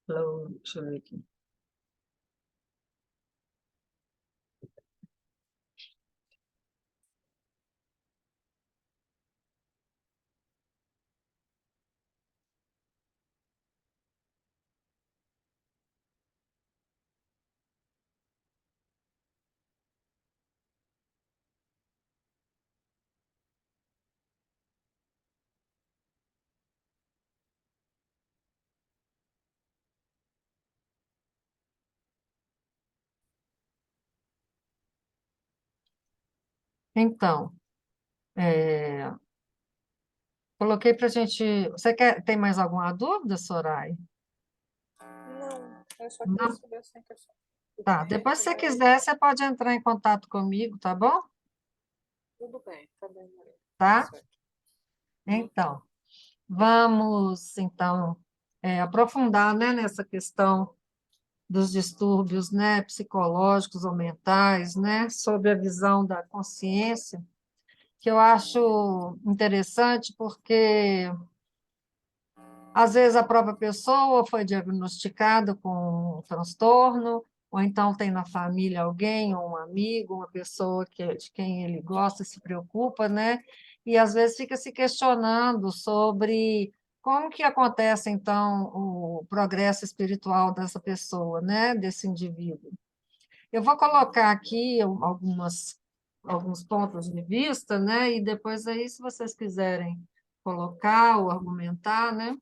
Deixa eu ver aqui. Então, é, coloquei para a gente. Você tem mais alguma dúvida, Soraya? Não, eu só queria Não? saber assim, a questão do Tá. Depois, tempo, se você né? quiser, você pode entrar em contato comigo, tá bom? Tudo bem, tá bem, Maria. Tá Tá? certo. Então, vamos, então, aprofundar, né, nessa questão dos distúrbios, né, psicológicos ou mentais, né, sob a visão da consciência, que eu acho interessante porque às vezes a própria pessoa foi diagnosticada com um transtorno, ou então tem na família alguém, ou um amigo, uma pessoa de quem ele gosta, se preocupa, né? E às vezes fica se questionando sobre como que acontece, então, o progresso espiritual dessa pessoa, né? Desse indivíduo. Eu vou colocar aqui alguns pontos de vista, né? E depois aí, se vocês quiserem colocar ou argumentar, né?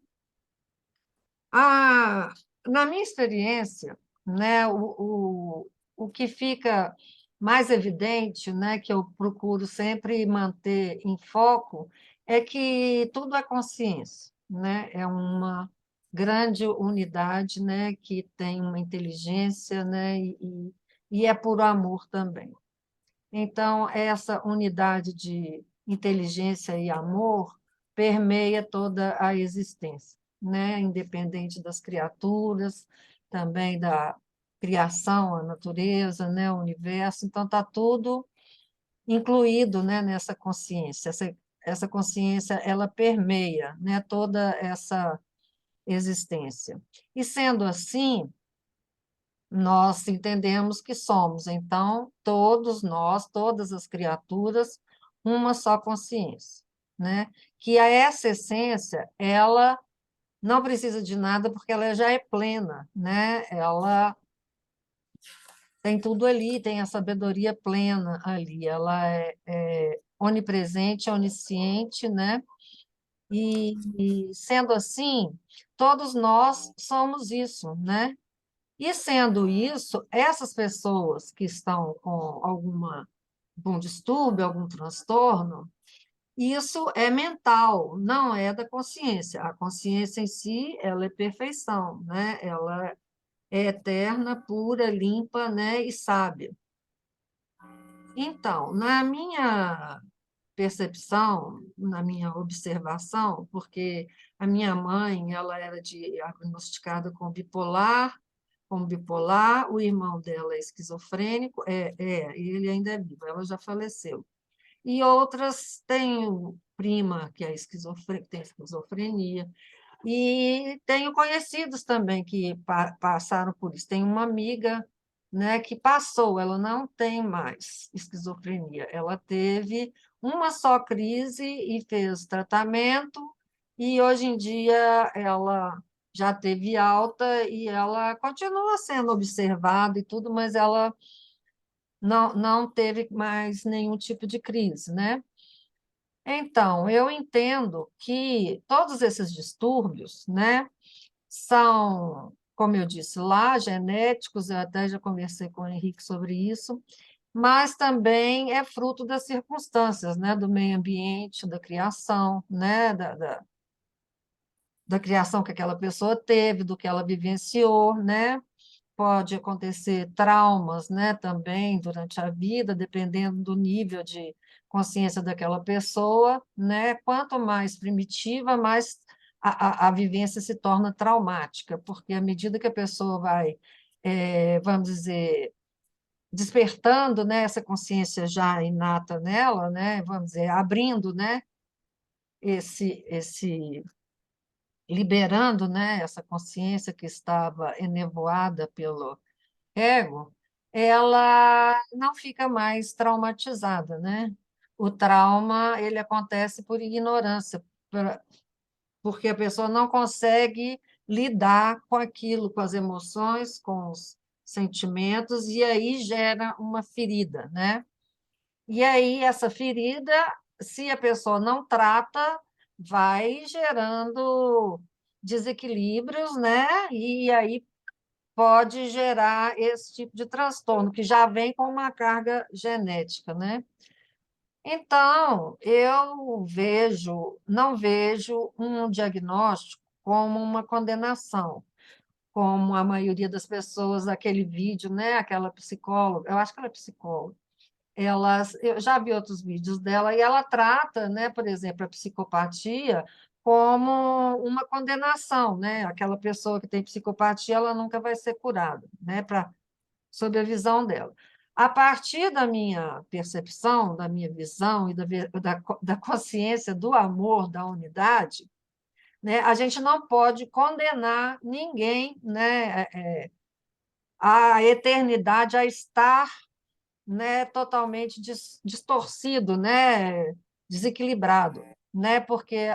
Ah, na minha experiência, né, o que fica mais evidente, né, que eu procuro sempre manter em foco, é que tudo é consciência, né? É uma grande unidade, né, que tem uma inteligência, né, e é por amor também. Então, essa unidade de inteligência e amor permeia toda a existência, né? Independente das criaturas, também da criação, a natureza, né? O universo. Então, está tudo incluído, né? Nessa consciência. Essa consciência, ela permeia, né? Toda essa existência. E, sendo assim, nós entendemos que somos, então, todos nós, todas as criaturas, uma só consciência, né? Que essa essência, ela não precisa de nada porque ela já é plena, né? Ela tem tudo ali, tem a sabedoria plena ali, ela é onipresente, onisciente, né? E sendo assim, todos nós somos isso, né? E sendo isso, essas pessoas que estão com algum distúrbio, algum transtorno, isso é mental, não é da consciência. A consciência em si, ela é perfeição, né? Ela é eterna, pura, limpa, né? E sábia. Então, na minha percepção, na minha observação, porque a minha mãe, ela era diagnosticada com bipolar, o irmão dela é esquizofrênico, ele ainda é vivo, ela já faleceu. E outras, tenho prima que é tem esquizofrenia, e tenho conhecidos também que passaram por isso. Tenho uma amiga, né, que passou, ela não tem mais esquizofrenia, ela teve uma só crise e fez tratamento, e hoje em dia ela já teve alta e ela continua sendo observada e tudo, mas ela não teve mais nenhum tipo de crise, né? Então, eu entendo que todos esses distúrbios, né, são, como eu disse lá, genéticos, eu até já conversei com o Henrique sobre isso, mas também é fruto das circunstâncias, né, do meio ambiente, da criação, né, da criação que aquela pessoa teve, do que ela vivenciou, né? Pode acontecer traumas, né, também durante a vida, dependendo do nível de consciência daquela pessoa, né? Quanto mais primitiva, mais a vivência se torna traumática, porque à medida que a pessoa vai, vamos dizer, despertando, né, essa consciência já inata nela, né, vamos dizer, abrindo, né, esse liberando, né, essa consciência que estava enevoada pelo ego, ela não fica mais traumatizada, né? O trauma, ele acontece por ignorância, porque a pessoa não consegue lidar com aquilo, com as emoções, com os sentimentos, e aí gera uma ferida, né? E aí essa ferida, se a pessoa não trata, vai gerando desequilíbrios, né? E aí pode gerar esse tipo de transtorno, que já vem com uma carga genética, né? Então, não vejo um diagnóstico como uma condenação, como a maioria das pessoas, aquele vídeo, né? Aquela psicóloga, eu acho que ela é psicóloga, eu já vi outros vídeos dela e ela trata, né, por exemplo, a psicopatia como uma condenação, né? Aquela pessoa que tem psicopatia, ela nunca vai ser curada, né? Sob a visão dela. A partir da minha percepção, da minha visão e da consciência do amor, da unidade, né, a gente não pode condenar ninguém, né, à eternidade, a estar, né, totalmente distorcido, né, desequilibrado, né, porque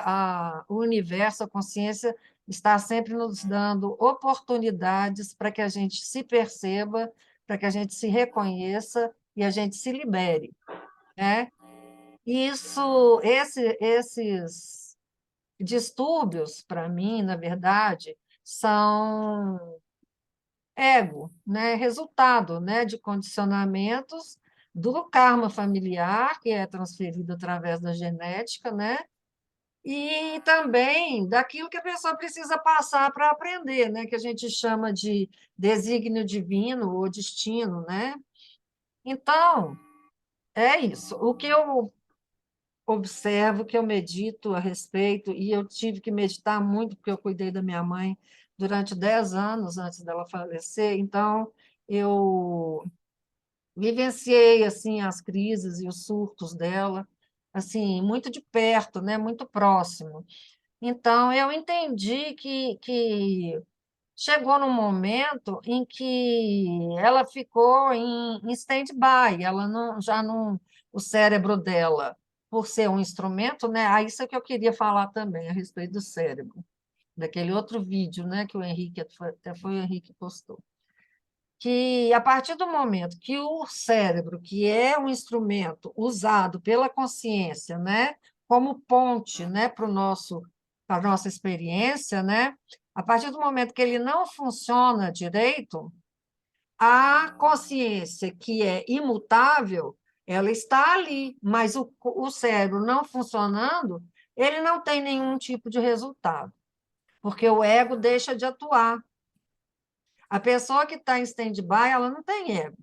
o universo, a consciência, está sempre nos dando oportunidades para que a gente se perceba, para que a gente se reconheça e a gente se libere, né? Esses distúrbios, para mim, na verdade, são ego, né? Resultado, né, de condicionamentos do karma familiar, que é transferido através da genética, né? E também daquilo que a pessoa precisa passar para aprender, né? Que a gente chama de desígnio divino ou destino, né? Então, é isso. O que eu observo, que eu medito a respeito, e eu tive que meditar muito, porque eu cuidei da minha mãe durante 10 anos antes dela falecer, então eu vivenciei assim as crises e os surtos dela, assim, muito de perto, né, muito próximo. Então eu entendi que chegou num momento em que ela ficou em stand-by, ela não, já não, o cérebro dela, por ser um instrumento, né? Isso é que eu queria falar também a respeito do cérebro, daquele outro vídeo, né, que o Henrique, até foi o Henrique que postou, que a partir do momento que o cérebro, que é um instrumento usado pela consciência, né, como ponte, né, para a nossa experiência, né, a partir do momento que ele não funciona direito, a consciência, que é imutável, ela está ali, mas o cérebro não funcionando, ele não tem nenhum tipo de resultado, porque o ego deixa de atuar. A pessoa que está em stand-by, ela não tem ego.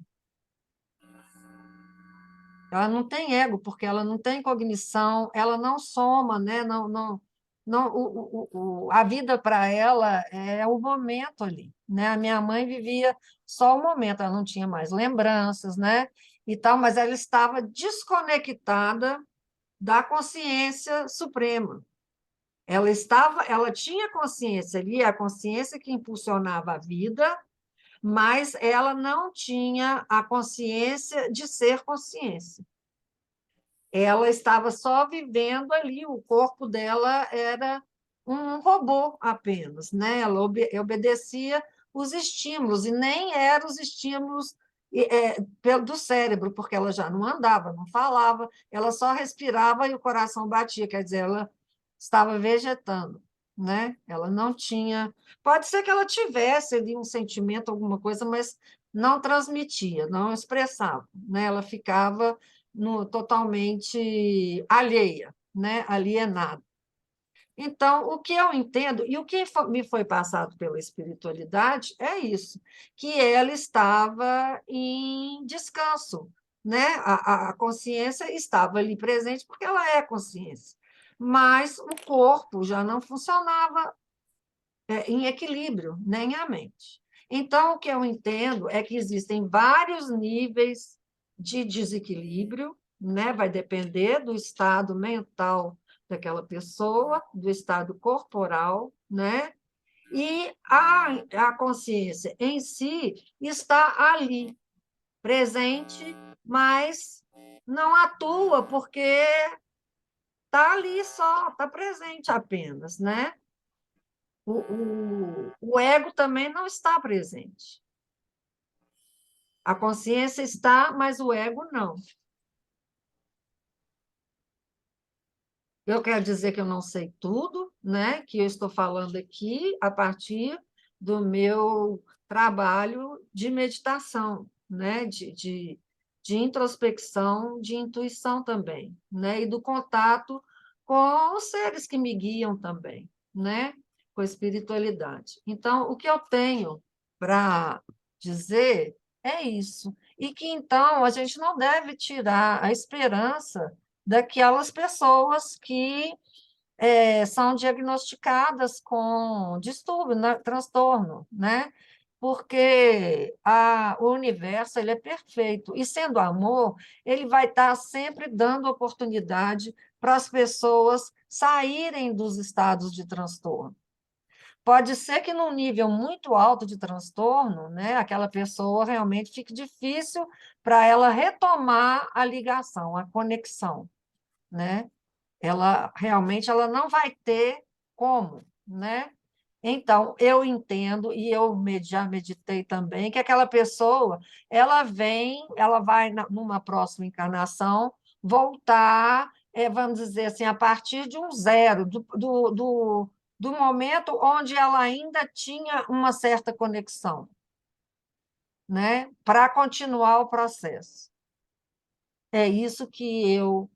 Ela não tem ego, porque ela não tem cognição, ela não soma, né? Não, a vida para ela é o momento ali, né? A minha mãe vivia só o momento, ela não tinha mais lembranças, né? E tal, mas ela estava desconectada da consciência suprema. Ela tinha consciência ali, a consciência que impulsionava a vida, mas ela não tinha a consciência de ser consciência. Ela estava só vivendo ali, o corpo dela era um robô apenas, né? Ela obedecia os estímulos, e nem eram os estímulos do cérebro, porque ela já não andava, não falava, ela só respirava e o coração batia, quer dizer, ela estava vegetando, né? Ela não tinha. Pode ser que ela tivesse ali um sentimento, alguma coisa, mas não transmitia, não expressava, né? Ela ficava totalmente alheia, né? Alienada. Então, o que eu entendo, e o que me foi passado pela espiritualidade é isso, que ela estava em descanso, né? A consciência estava ali presente porque ela é consciência, mas o corpo já não funcionava em equilíbrio, nem a mente. Então, o que eu entendo é que existem vários níveis de desequilíbrio, né? Vai depender do estado mental daquela pessoa, do estado corporal, né? E a consciência em si está ali, presente, mas não atua porque está ali só, está presente apenas, né? O ego também não está presente. A consciência está, mas o ego não. Eu quero dizer que eu não sei tudo, né? Que eu estou falando aqui a partir do meu trabalho de meditação, né? De introspecção, de intuição também, né? E do contato com os seres que me guiam também, né? Com a espiritualidade. Então, o que eu tenho para dizer é isso. E que, então, a gente não deve tirar a esperança daquelas pessoas que são diagnosticadas com distúrbio, né, transtorno, né? Porque o universo ele é perfeito, e sendo amor, ele vai estar sempre dando oportunidade para as pessoas saírem dos estados de transtorno. Pode ser que num nível muito alto de transtorno, né, aquela pessoa realmente fique difícil para ela retomar a ligação, a conexão, né? Ela realmente ela não vai ter como, né? Então, eu entendo e eu já meditei também que aquela pessoa, ela vai numa próxima encarnação voltar, vamos dizer assim, a partir de um zero, do momento onde ela ainda tinha uma certa conexão, né? Para continuar o processo. É isso que eu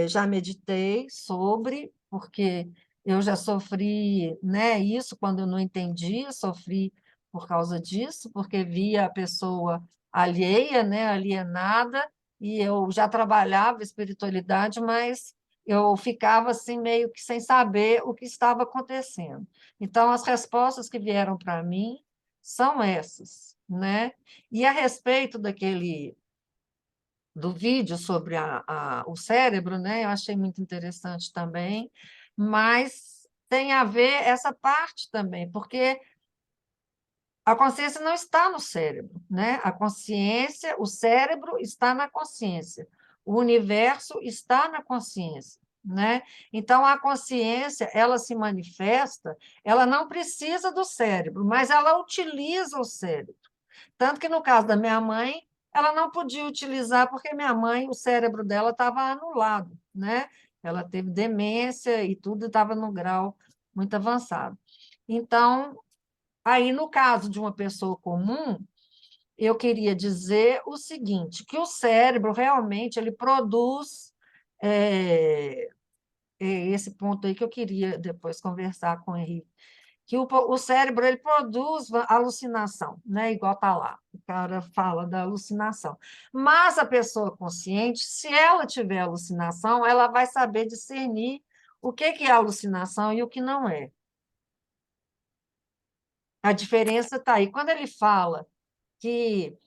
já meditei sobre, porque eu já sofri, né, isso quando eu não entendi, sofri por causa disso, porque via a pessoa alheia, né, alienada, e eu já trabalhava espiritualidade, mas eu ficava assim meio que sem saber o que estava acontecendo. Então, as respostas que vieram para mim são essas, né? E a respeito do vídeo sobre o cérebro, né? Eu achei muito interessante também, mas tem a ver essa parte também, porque a consciência não está no cérebro, né? A consciência, o cérebro está na consciência, o universo está na consciência, né? Então a consciência, ela se manifesta, ela não precisa do cérebro, mas ela utiliza o cérebro. Tanto que, no caso da minha mãe, ela não podia utilizar, porque minha mãe, o cérebro dela estava anulado, né? Ela teve demência e tudo estava no grau muito avançado. Então, aí, no caso de uma pessoa comum, eu queria dizer o seguinte, que o cérebro realmente ele produz esse ponto aí que eu queria depois conversar com o Henrique, que o cérebro ele produz alucinação, né? Igual está lá, o cara fala da alucinação. Mas a pessoa consciente, se ela tiver alucinação, ela vai saber discernir o que é alucinação e o que não é. A diferença está aí. Quando ele fala que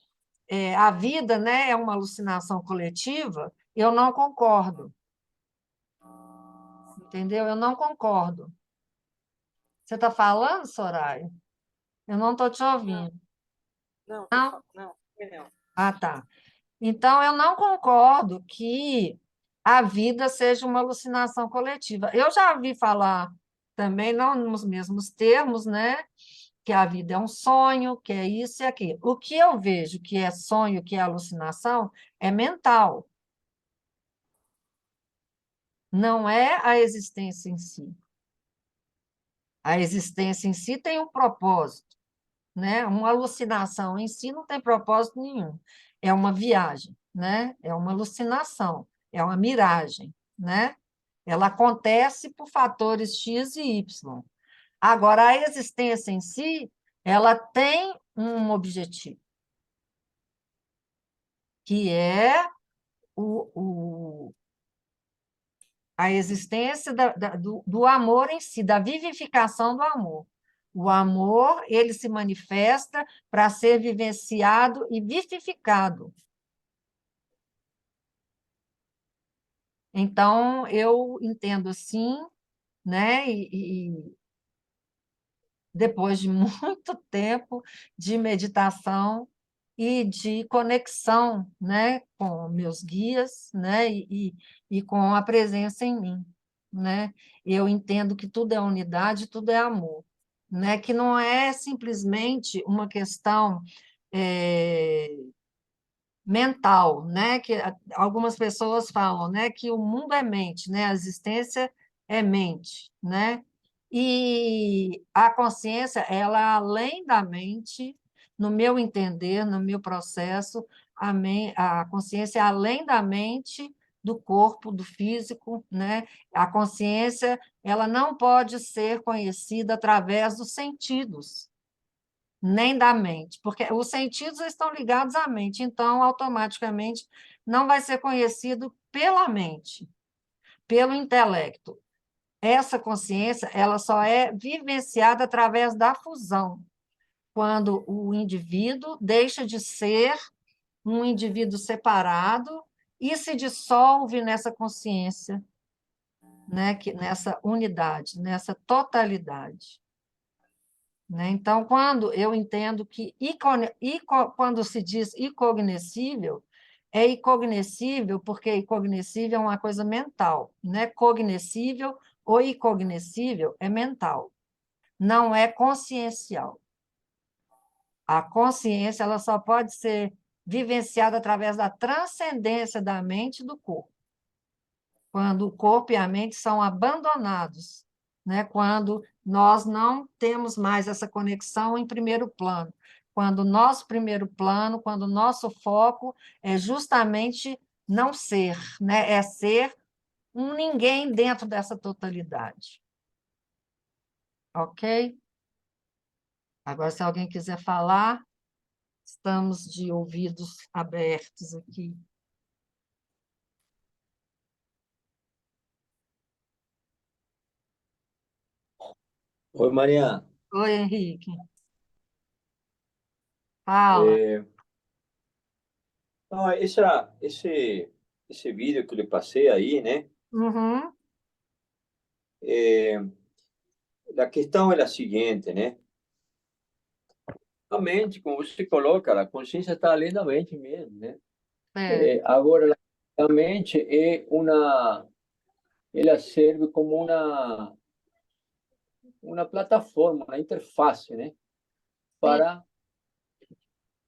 a vida, né, é uma alucinação coletiva, eu não concordo. Entendeu? Eu não concordo. Você está falando, Soraya? Eu não estou te Não, ouvindo. não, Não? não, não. Ah, tá. Então, eu não concordo que a vida seja uma alucinação coletiva. Eu já ouvi falar também, não nos mesmos termos, né? Que a vida é um sonho, que é isso e aquilo. O que eu vejo que é sonho, que é alucinação, é mental, não é a existência em si. A existência em si tem um propósito, né? Uma alucinação em si não tem propósito nenhum. É uma viagem, né? É uma alucinação, é uma miragem, né? Ela acontece por fatores X e Y. Agora, a existência em si, ela tem um objetivo, que é a existência do amor em si, da vivificação do amor. O amor, ele se manifesta para ser vivenciado e vivificado. Então, eu entendo assim, né? Depois de muito tempo de meditação e de conexão, né, com meus guias, né, e com a presença em mim, né? Eu entendo que tudo é unidade, tudo é amor, né? Que não é simplesmente uma questão é, mental, né? Que algumas pessoas falam, né, que o mundo é mente, né? A existência é mente, né? E a consciência, ela além da mente, no meu entender, no meu processo, a consciência é além da mente, do corpo, do físico, né? A consciência, ela não pode ser conhecida através dos sentidos, nem da mente, porque os sentidos estão ligados à mente, então, automaticamente, não vai ser conhecido pela mente, pelo intelecto. Essa consciência, ela só é vivenciada através da fusão, quando o indivíduo deixa de ser um indivíduo separado e se dissolve nessa consciência, né, nessa unidade, nessa totalidade. Né? Então, quando eu entendo que quando se diz incognoscível, é incognoscível porque incognoscível é uma coisa mental, né? Cognoscível ou incognoscível é mental, não é consciencial. A consciência ela só pode ser vivenciada através da transcendência da mente e do corpo, quando o corpo e a mente são abandonados, né? Quando nós não temos mais essa conexão em primeiro plano, quando o nosso primeiro plano, quando o nosso foco é justamente não ser, né? É ser um ninguém dentro dessa totalidade. Ok? Agora, se alguém quiser falar, estamos de ouvidos abertos aqui. Oi, Maria. Oi, Henrique. Fala. É, não, esse vídeo que eu lhe passei aí, né? Uhum, É, a questão é a seguinte, né? A mente, como você coloca, a consciência está além da mente mesmo, né? é, Agora, a mente ela serve como uma plataforma, uma interface, né? sim, Para,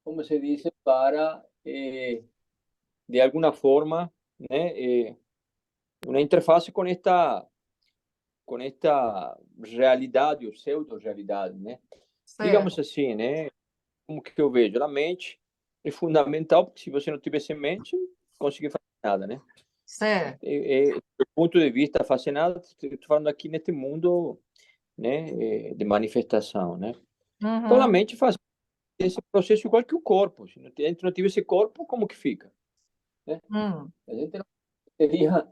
como se diz, para, de alguma forma, né? Uma interface com esta realidade ou pseudo-realidade, né? Digamos certo, assim, né? Como que eu vejo? A mente é fundamental, porque se você não tivesse mente, não conseguir fazer nada, né? certo. Do ponto de vista fascinado, estou falando aqui neste mundo, né, de manifestação, né? Então a Uhum. mente faz esse processo igual que o corpo. Se a gente não tiver esse corpo, como que fica, né? Hum, A gente não teria,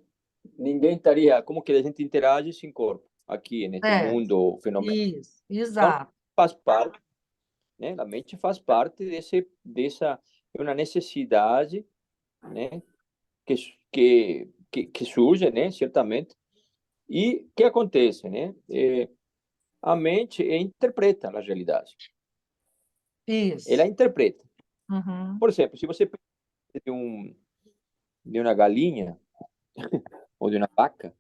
ninguém estaria, como que a gente interage sem corpo aqui neste certo. mundo fenomenal. Isso, Então exato. faz parte, né? A mente faz parte dessa é uma necessidade, né? Que que surge, né? Certamente. E o que acontece, né? A mente interpreta a realidade. Ela Isso. interpreta. Uhum, Por exemplo, se você pensa de uma galinha ou de uma vaca,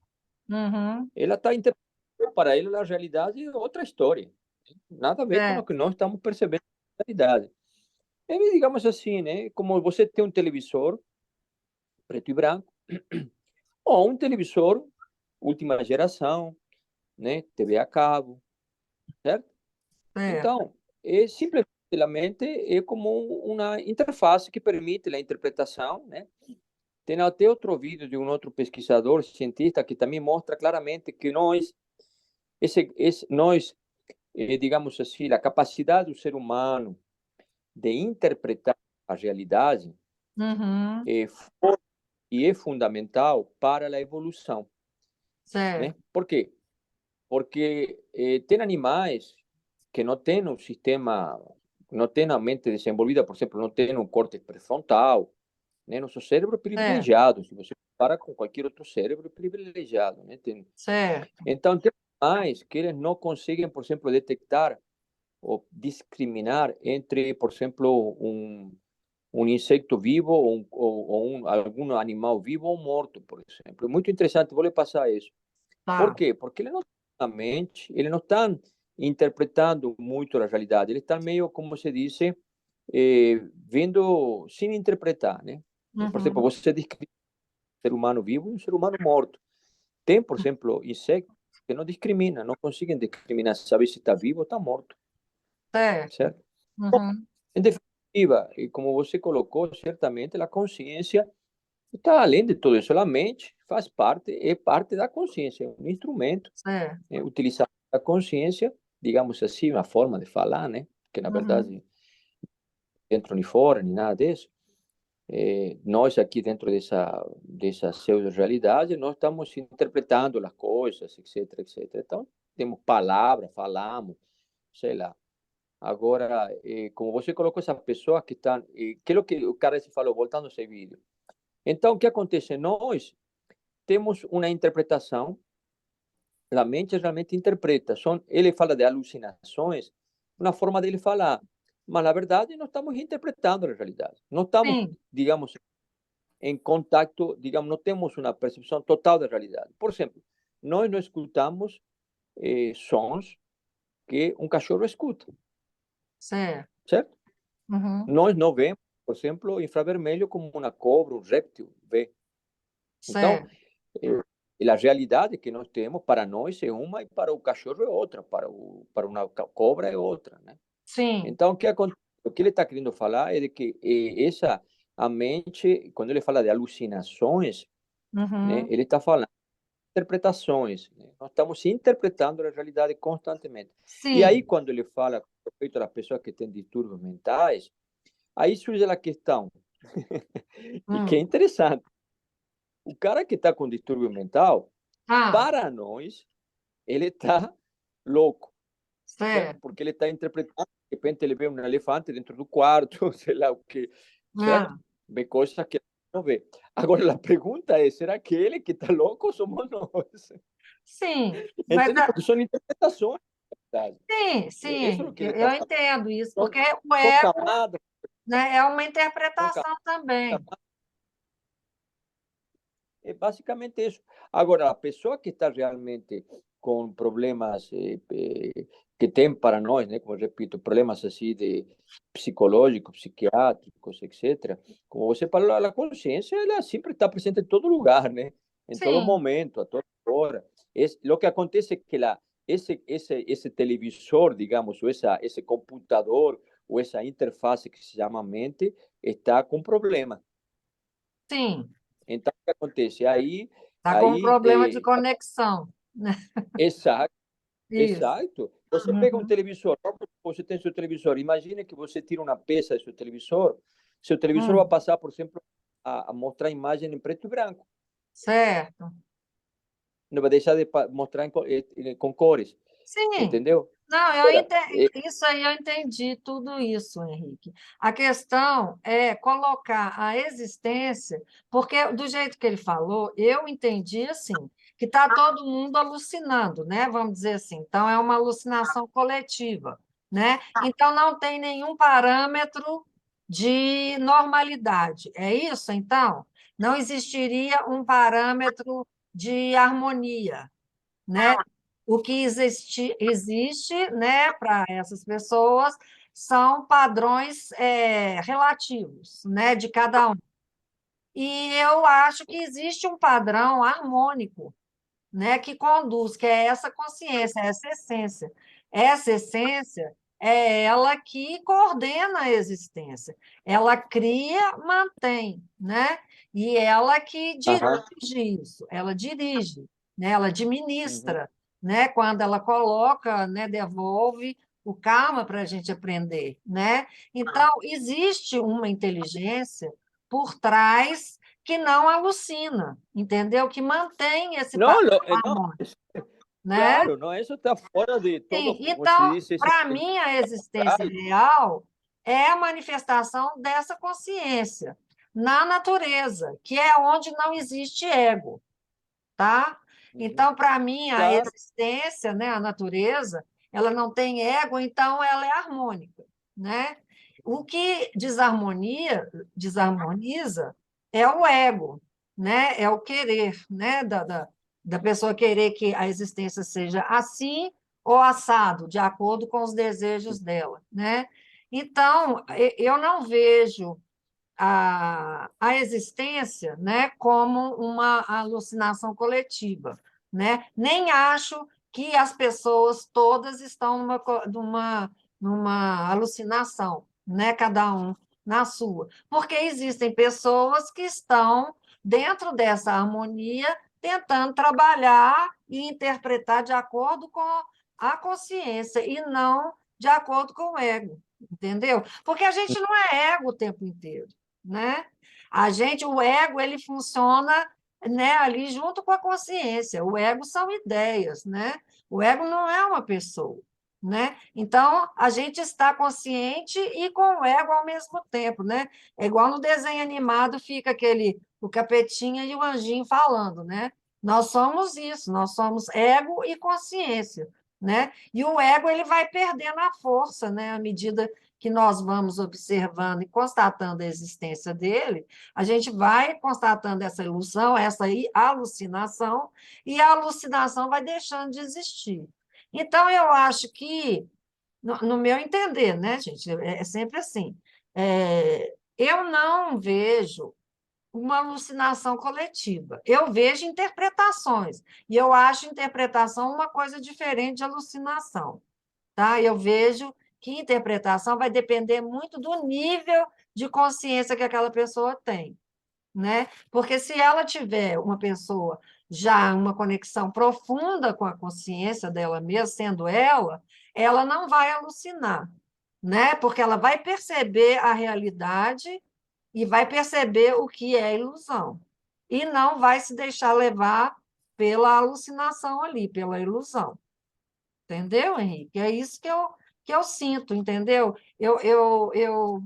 uhum, ela está interpretando para ela a realidade é outra história. Nada a ver com o certo, que nós estamos percebendo na realidade. E digamos assim, né? Como você tem um televisor preto e branco, ou um televisor última geração, né? TV a cabo, certo? certo. Então, simplesmente é como uma interface que permite a interpretação, né? Tem até outro vídeo de um outro pesquisador, cientista, que também mostra claramente que nós digamos assim, a capacidade do ser humano de interpretar a realidade Uhum, é, e é fundamental para a evolução, né? certo. Por quê? Porque tem animais que não têm um sistema, não têm a mente desenvolvida, por exemplo, não têm um córtex pré-frontal, né? Nosso cérebro é certo, privilegiado, se você compara com qualquer outro cérebro, é privilegiado, né? certo. Então, tem mais que eles não conseguem, por exemplo, detectar ou discriminar entre, por exemplo, um insecto vivo ou algum animal vivo ou morto, por exemplo. É muito interessante, vou lhe passar isso. Por Tá. quê? Porque ele não está na mente, ele não está interpretando muito a realidade, ele está meio, como se diz, vendo sem interpretar, né? Por exemplo, Uhum. você descreve um ser humano vivo e um ser humano morto. Tem, por exemplo, insectos que não discriminam, não conseguem discriminar, saber se está vivo ou está morto, Certo. certo? Uhum. Em definitiva, e como você colocou, certamente a consciência está além de tudo isso. A mente faz parte, é parte da consciência, é um instrumento, Certo. né? Utilizar a consciência, digamos assim, uma forma de falar, né? Que na Uhum. verdade, dentro nem fora, nem nada disso. Nós aqui dentro dessa pseudo-realidade, nós estamos interpretando as coisas, etc, etc. Então, temos palavras, falamos, sei lá. Agora, como você colocou essas pessoas que estão... que é o que o cara se falou, voltando a esse vídeo. Então, o que acontece? Nós temos uma interpretação, a mente realmente interpreta. Ele fala de alucinações, uma forma dele falar. Mas, na verdade, nós estamos interpretando a realidade. Não estamos, Sim, digamos, em contato, digamos, não temos uma percepção total da realidade. Por exemplo, nós não escutamos sons que um cachorro escuta, certo. certo? Uhum. Nós não vemos, por exemplo, infravermelho como uma cobra, um réptil vê. Então, Certo. a realidade que nós temos para nós é uma e para o cachorro é outra, para uma cobra é outra, né? Sim. Então, o que ele está querendo falar é de que a mente, quando ele fala de alucinações, né, Uhum. ele está falando interpretações, né? Nós estamos interpretando a realidade constantemente. E aí, Sim. quando ele fala a respeito das pessoas que têm distúrbios mentais, aí surge a questão, e que é Hum. interessante, o cara que está com distúrbio mental, Ah, para nós, ele está louco, certo? certo. Porque ele está interpretando, de repente ele vê um elefante dentro do quarto, sei lá o que, certo? Ah, Vê coisas que ele não vê. Agora, a pergunta é, será que ele que está louco ou somos nós? sim. Mas Entende? Porque são interpretações, verdade. sim, sim, Isso é o Henrique, que ele eu está falando. entendo isso, São, porque o são ego, camadas, né, é uma são interpretação também. camadas. É basicamente isso. Agora, a pessoa que está realmente com problemas que tem para nós, né, como eu repito, problemas assim de psicológicos, psiquiátricos, etc. Como você falou, a consciência ela sempre está presente em todo lugar, né? Em todo Sim, momento, a toda hora. O que acontece é que esse televisor, digamos, ou esse computador, ou essa interface que se chama mente, está com problema. sim. Então, o que acontece? Está com um Aí problema de conexão, né? exato, Isso. exato. Você pega um Uhum. televisor, você tem seu televisor, imagine que você tira uma peça do seu televisor vai Hum, passar, por exemplo, a mostrar a imagem em preto e branco, certo. não vai deixar de mostrar com cores, Sim. entendeu? Não, Agora, isso aí eu entendi tudo isso, Henrique. A questão é colocar a existência, porque do jeito que ele falou, eu entendi assim, que está todo mundo alucinando, né? Vamos dizer assim. Então, é uma alucinação coletiva, né? Então, não tem nenhum parâmetro de normalidade. É isso, então? Não existiria um parâmetro de harmonia, né? O que existe, né, para essas pessoas são padrões relativos, né, de cada um. E eu acho que existe um padrão harmônico, né, que conduz, que é essa consciência, essa essência. Essa essência é ela que coordena a existência. Ela cria, mantém, né? E ela que aham, dirige isso, ela dirige, né? Ela uhum. administra, né? Quando ela coloca, né, devolve o karma para a gente aprender, né? Então, existe uma inteligência por trás que não alucina, entendeu? Que mantém esse Não, padrão não, harmônico, né? claro, não, isso está fora de todo, Sim, como se então, diz, esse para mim, a existência real é a manifestação dessa consciência. na natureza, que é onde não existe ego, tá? Então, para mim, a Claro. existência, né, a natureza, ela não tem ego, então ela é harmônica, né? O que desarmoniza é o ego, né? É o querer, né? Da pessoa querer que a existência seja assim ou assado, de acordo com os desejos dela, né? Então, eu não vejo a existência, né, como uma alucinação coletiva, né? Nem acho que as pessoas todas estão numa alucinação, né, cada um na sua, porque existem pessoas que estão dentro dessa harmonia tentando trabalhar e interpretar de acordo com a consciência e não de acordo com o ego, entendeu? Porque a gente não é ego o tempo inteiro, né? O ego, ele funciona, né, ali junto com a consciência. O ego são ideias, né? O ego não é uma pessoa, né? Então, a gente está consciente e com o ego ao mesmo tempo, né? É igual no desenho animado, fica o capetinha e o anjinho falando, né? Nós somos isso, nós somos ego e consciência, né? E o ego, ele vai perdendo a força, né, à medida que nós vamos observando e constatando a existência dele, a gente vai constatando essa ilusão, essa alucinação, e a alucinação vai deixando de existir. Então, eu acho que, no meu entender, né, gente, é sempre assim, eu não vejo uma alucinação coletiva. Eu vejo interpretações, e eu acho interpretação uma coisa diferente de alucinação, tá? Eu vejo que interpretação vai depender muito do nível de consciência que aquela pessoa tem, né? Porque se ela tiver uma pessoa já uma conexão profunda com a consciência dela mesma, sendo ela não vai alucinar, né? Porque ela vai perceber a realidade e vai perceber o que é ilusão. E não vai se deixar levar pela alucinação ali, pela ilusão. Entendeu, Henrique? É isso que eu sinto, entendeu? Eu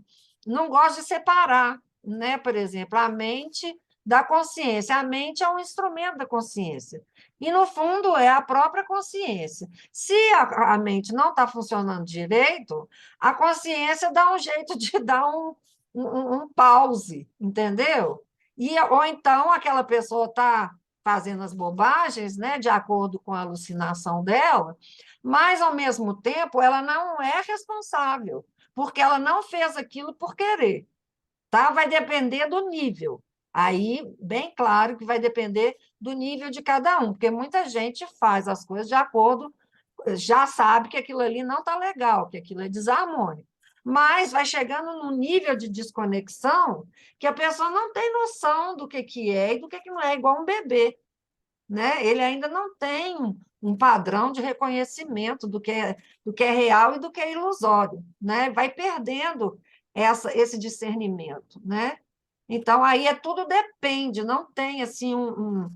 não gosto de separar, né? Por exemplo, a mente da consciência. A mente é um instrumento da consciência. E, no fundo, é a própria consciência. Se a mente não está funcionando direito, a consciência dá um jeito de dar um pause, entendeu? Ou então aquela pessoa está fazendo as bobagens, né, de acordo com a alucinação dela, mas, ao mesmo tempo, ela não é responsável, porque ela não fez aquilo por querer, tá? Vai depender do nível. Aí, bem claro que vai depender do nível de cada um, porque muita gente faz as coisas de acordo, já sabe que aquilo ali não está legal, que aquilo é desarmônico. Mas vai chegando num nível de desconexão que a pessoa não tem noção do que é e do que não é, igual um bebê, né? Ele ainda não tem um padrão de reconhecimento do que é real e do que é ilusório, né? Vai perdendo esse discernimento, né? Então, aí tudo depende, não tem assim como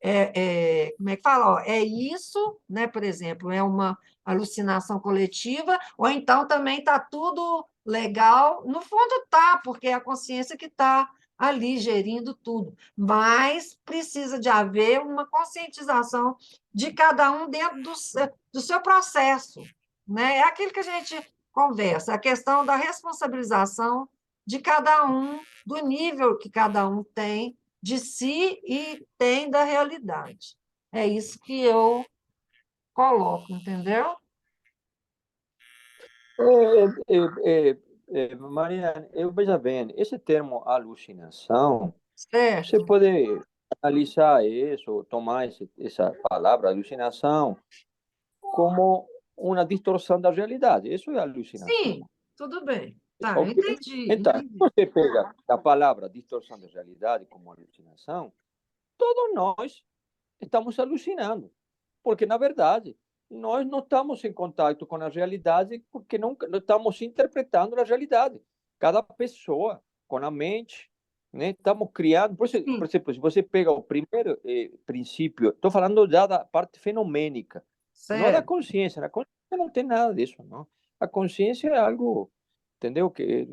é que fala? Ó, é isso, né? Por exemplo, é uma alucinação coletiva, ou então também está tudo legal. No fundo está, porque é a consciência que está ali gerindo tudo. Mas precisa de haver uma conscientização de cada um dentro do seu processo, né? É aquilo que a gente conversa, a questão da responsabilização de cada um, do nível que cada um tem de si e tem da realidade. É isso que eu coloco, entendeu? Mariana, veja bem, esse termo alucinação, você Certo? pode analisar isso, tomar essa palavra alucinação como uma distorção da realidade. Isso é alucinação. Sim, tudo bem. Tá, eu Ok? entendi, Então, se entendi. você pega a palavra distorção da realidade como alucinação, todos nós estamos alucinando, porque, na verdade, nós não estamos em contato com a realidade porque não estamos interpretando a realidade. Cada pessoa, com a mente, né, estamos criando. Por Sim, exemplo, se você pega o primeiro princípio, estou falando já da parte fenomênica, não da certo. consciência. A consciência não tem nada disso, não. A consciência é algo, entendeu? Que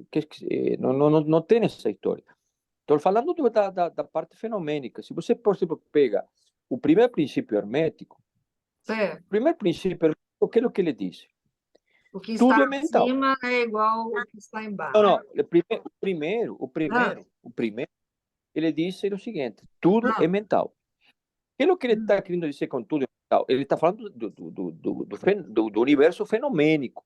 não tem essa história. Estou falando da parte fenomênica. Se você, por exemplo, pega o primeiro princípio hermético, Certo. o primeiro princípio hermético, o que é o que ele diz? O que está Tudo é mental. acima é igual ao que está embaixo. Não, o primeiro, ele disse o seguinte: tudo é mental. O que é o que ele está querendo dizer com tudo é mental? Ele está falando do universo fenomênico,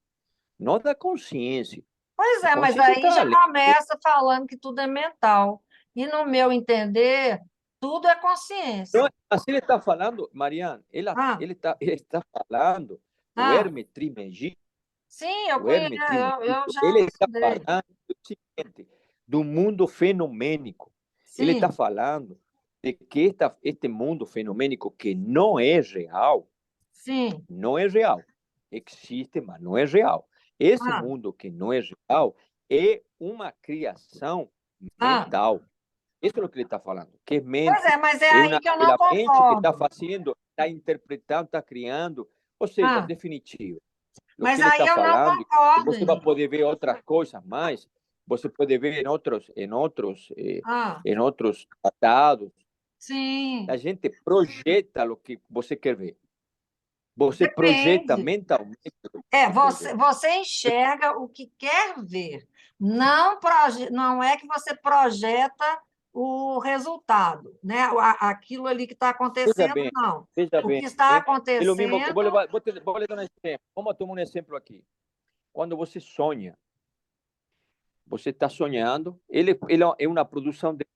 não da consciência. Pois A é, mas consciência aí está já além. começa falando que tudo é mental. E, no meu entender, tudo é consciência. Não, mas ele está falando, Mariana, Ah, ele está falando, o ah, Hermes Trismegisto, sim, eu o conheço, Hermes eu Trismegisto, já ele está estudei. falando do seguinte, do mundo fenomênico. Ele está Sim, falando de que este mundo fenomênico que não é real, sim. não é real. Existe, mas não é real. Esse Ah, mundo que não é real é uma criação ah. mental. Isso é o que ele está falando, que é Pois mente. é, mas é É aí que eu não a mente que está concordo. fazendo, está interpretando, está criando. Ou seja, Ah, definitivo. O mas que ele aí está eu não falando, concordo, você vai Henrique. poder ver outras coisas mais, você pode ver Ah, em outros tratados. A sim, gente projeta o que você quer ver. Você projeta depende. mentalmente o que É, você quer você, ver. você enxerga o que quer ver. Não é que você projeta o resultado, né? Aquilo ali que está Veja acontecendo, bem, não. veja O bem. que está Né? É o mesmo, acontecendo. vou lhe dar um exemplo. Vamos tomar um exemplo aqui. Quando você sonha, você está sonhando, ele é uma produção de.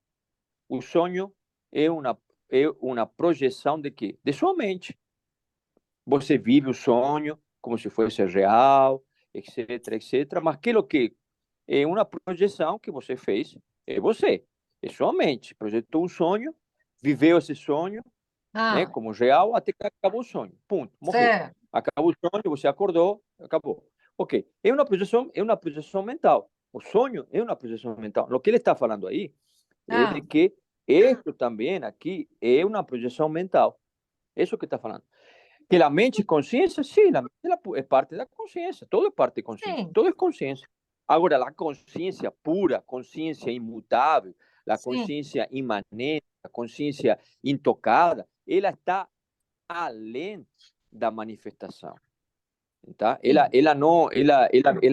O sonho é uma projeção de quê? De sua mente. Você vive o sonho como se fosse real, etc, etc. Mas aquilo que é uma projeção que você fez, é você. É sua mente. Projetou um sonho, viveu esse sonho, né, Ah, como real, até que acabou o sonho. Ponto. Morreu. certo. Acabou o sonho, você acordou, acabou. Ok. É uma projeção mental. O sonho é uma projeção mental. O que ele está falando aí é de Ah, que isso também aqui é uma projeção mental. Isso que está falando. Que a mente e consciência, sim, a mente é parte da consciência. Todo é parte de consciência. sim, Todo é consciência. Agora, a consciência pura, a consciência imutável, a sim, consciência imanente, a consciência intocada, ela está além da manifestação. Tá? sim, Ela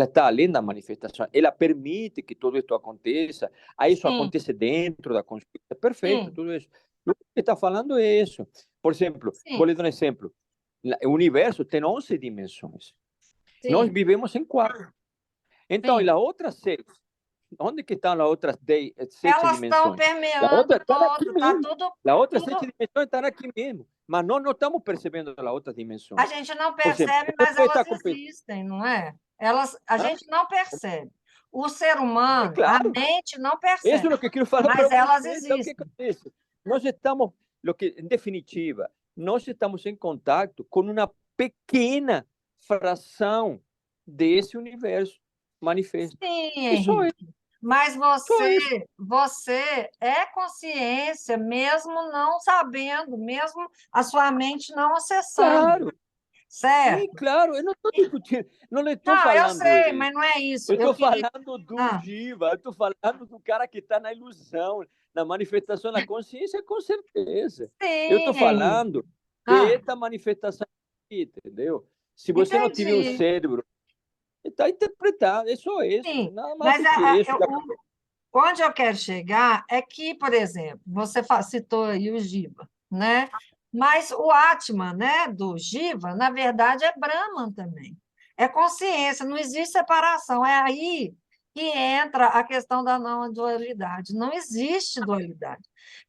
está além da manifestação. Ela permite que tudo isso aconteça. Aí isso sim, acontece dentro da consciência. Perfeito, sim, tudo isso. O que está falando é isso. Por exemplo, vou sim, lhe dar um exemplo. O universo tem 11 dimensões. Nós sim, vivemos em 4. Então, e sim. as outras 6? Onde que estão as outras 7 Elas estão dimensões? As permeando outras estão aqui todo, está mesmo. tudo, As outras 7 tudo. dimensões estão aqui mesmo. Mas nós não estamos percebendo as outras A dimensões. gente não Por exemplo, percebe, você mas pode elas estar com. existem, não é? A Hã? gente não percebe. O ser É humano, a claro. mente não Isso percebe, é o que eu quero falar para mas elas você. Então, o que existem. acontece? Nós estamos, em definitiva, nós estamos em contato com uma pequena fração desse universo manifesto. Sim, É só isso. Henrique. Mas Só isso. você é consciência, mesmo não sabendo, mesmo a sua mente não acessando, Claro. Sim, certo? claro. Eu não estou discutindo. Não estou Não, eu falando sei, isso. mas não é isso. Eu Eu estou queria. falando do Ah, Jiva. Eu estou falando do cara que está na ilusão, na manifestação da consciência, com certeza. Eu sim, estou Henrique. falando Ah, desta manifestação aqui, entendeu? Se você não tiver um entendi. cérebro, está interpretado. É só isso. Sim, Nada mais mas do que isso. onde eu quero chegar é que, por exemplo, você citou aí o Jiva, né? Mas o Atman, né, do Jiva, na verdade, é Brahman também. É consciência, não existe separação. É aí que entra a questão da não dualidade. Não existe dualidade.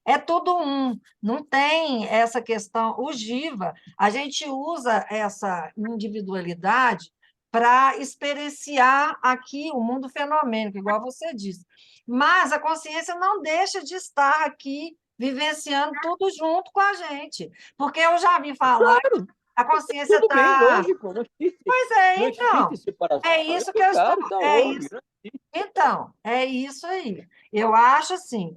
É tudo um. Não tem essa questão. O Jiva, a gente usa essa individualidade para experienciar aqui o mundo fenomênico, igual você disse. Mas a consciência não deixa de estar aqui vivenciando tudo junto com a gente. Porque eu já vi falar que Claro, a consciência tudo bem, está. lógico. Não existe, Pois é, não existe então. separação. É isso que É eu estou. claro, está É óbvio. isso. Não existe. Então, é isso aí. Eu acho assim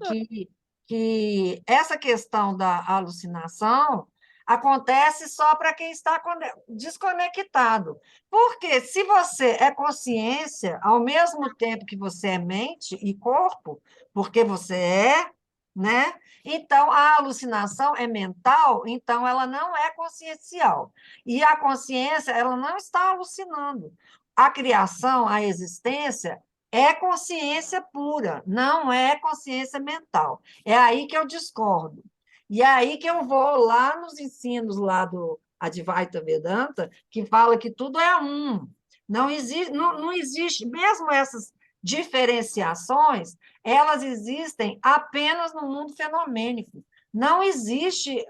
que essa questão da alucinação Acontece só para quem está desconectado. Porque se você é consciência, ao mesmo tempo que você é mente e corpo, porque você é, né? Então, a alucinação é mental, então ela não é consciencial. E a consciência, ela não está alucinando. A criação, a existência, é consciência pura, não é consciência mental. É aí que eu discordo. E é aí que eu vou lá nos ensinos lá do Advaita Vedanta, que fala que tudo é um. Não existe, mesmo essas diferenciações, elas existem apenas no mundo fenomênico. Não existe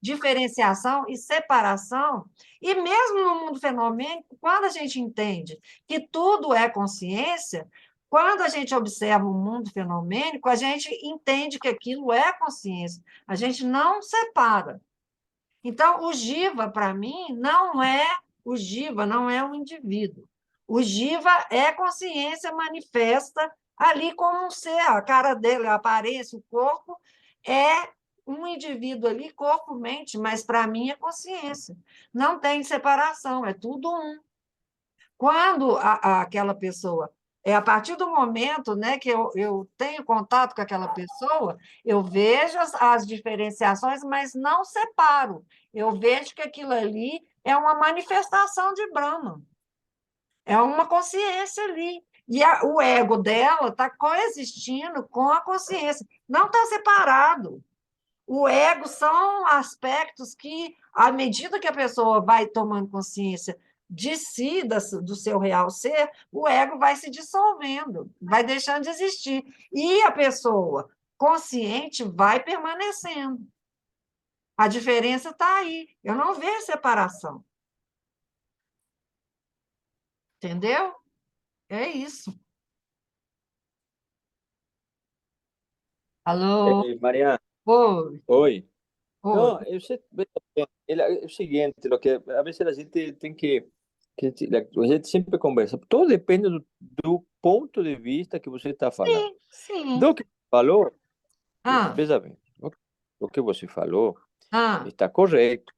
diferenciação e separação. E mesmo no mundo fenomênico, quando a gente entende que tudo é consciência, quando a gente observa o mundo fenomênico, a gente entende que aquilo é consciência. A gente não separa. Então, o jiva, para mim, não é o jiva, não é um indivíduo. O jiva é consciência manifesta ali como um ser, a cara dele, a aparência, o corpo, é um indivíduo ali, corpo, mente, mas para mim é consciência. Não tem separação, é tudo um. Quando aquela pessoa é a partir do momento, né, que eu tenho contato com aquela pessoa, eu vejo as diferenciações, mas não separo. Eu vejo que aquilo ali é uma manifestação de Brahma, é uma consciência ali. E o ego dela está coexistindo com a consciência, não está separado. O ego são aspectos que, à medida que a pessoa vai tomando consciência de si, do seu real ser, o ego vai se dissolvendo, vai deixando de existir. E a pessoa consciente vai permanecendo. A diferença está aí. Eu não vejo separação. Entendeu? É isso. Alô? Mariana, Oi, oi. oi. Não, eu sei, veja bem, é o seguinte, lo que a vezes a gente tem a gente sempre conversa, tudo depende do ponto de vista que você está falando. Sim, sim. Do que falou, Ah, veja bem, o que você falou ah, está certo. correto,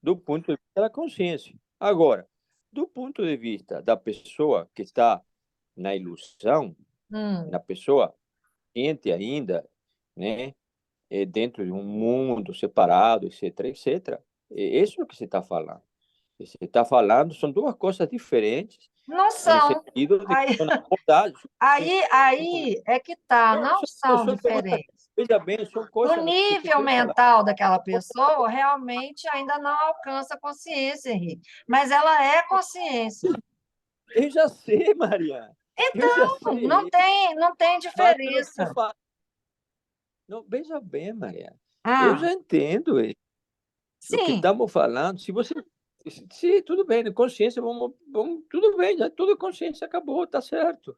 do ponto de vista da consciência. Agora, do ponto de vista da pessoa que está na ilusão, Hum. na pessoa ciente ainda, né, dentro de um mundo separado, etc, etc, isso é o que você está falando. Você está falando, são duas coisas diferentes, Não no são. sentido de que Aí, são abordagens. aí é que tá, Não, não são são coisas, diferentes. veja bem, são O coisas que você nível tem falado. mental daquela pessoa realmente ainda não alcança a consciência, Henrique, mas ela é consciência. Eu já sei, Maria. Eu já Então, sei. não tem Mas eu não estou diferença. falando. Não, veja bem, Maria. Eu Ah, já entendo isso. O que sim, estamos falando. Se você. Se tudo bem, né? Consciência, tudo bem, já tudo consciência acabou, tá certo.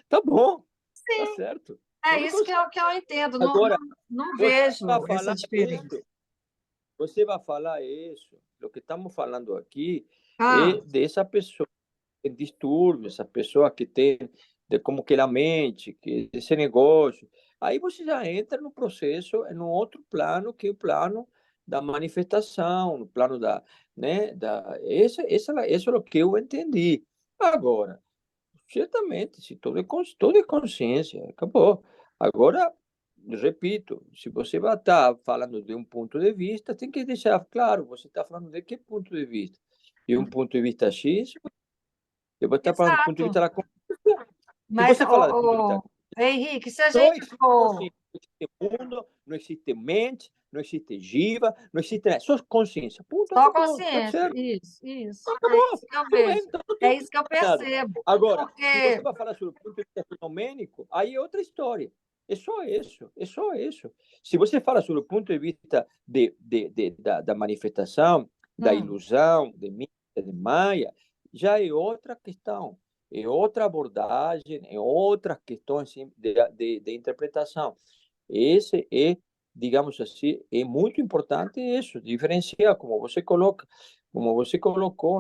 Tá bom, tá sim. certo. É Tudo isso consciência. que eu entendo. Agora, Não você vai vejo essa falar diferença. isso, você vai falar isso. O que estamos falando aqui Ah, é dessa pessoa que tem distúrbio, essa pessoa que tem de como que ela mente, que esse negócio. Aí você já entra no processo, no outro plano, que é o plano da manifestação, no plano da, né, isso é o que eu entendi. Agora, certamente, se tudo é consciência, acabou. Agora, repito, se você vai estar falando de um ponto de vista, tem que deixar claro, você está falando de que ponto de vista? De um ponto de vista X, eu vou estar falando do ponto de vista exato. da consciência. Se Mas, você falar do ponto de vista Henrique, se a não gente existe for consciência, não existe mundo, não existe mente, não existe jiva, não existe nada, só consciência. Ponto, só acabou, tá consciência, certo, isso. É acabou. isso que eu Tudo bem, vejo. então não É tem isso que eu nada. percebo. Agora, se você Porque, vai falar sobre o ponto de vista fenomênico, aí é outra história. É só isso, é só isso. Se você fala sobre o ponto de vista da manifestação, da hum, ilusão, de mística, de Maia, já é outra questão, é outra abordagem, é outras questões de interpretação. Esse é, digamos assim, é muito importante isso, diferenciar, como você colocou,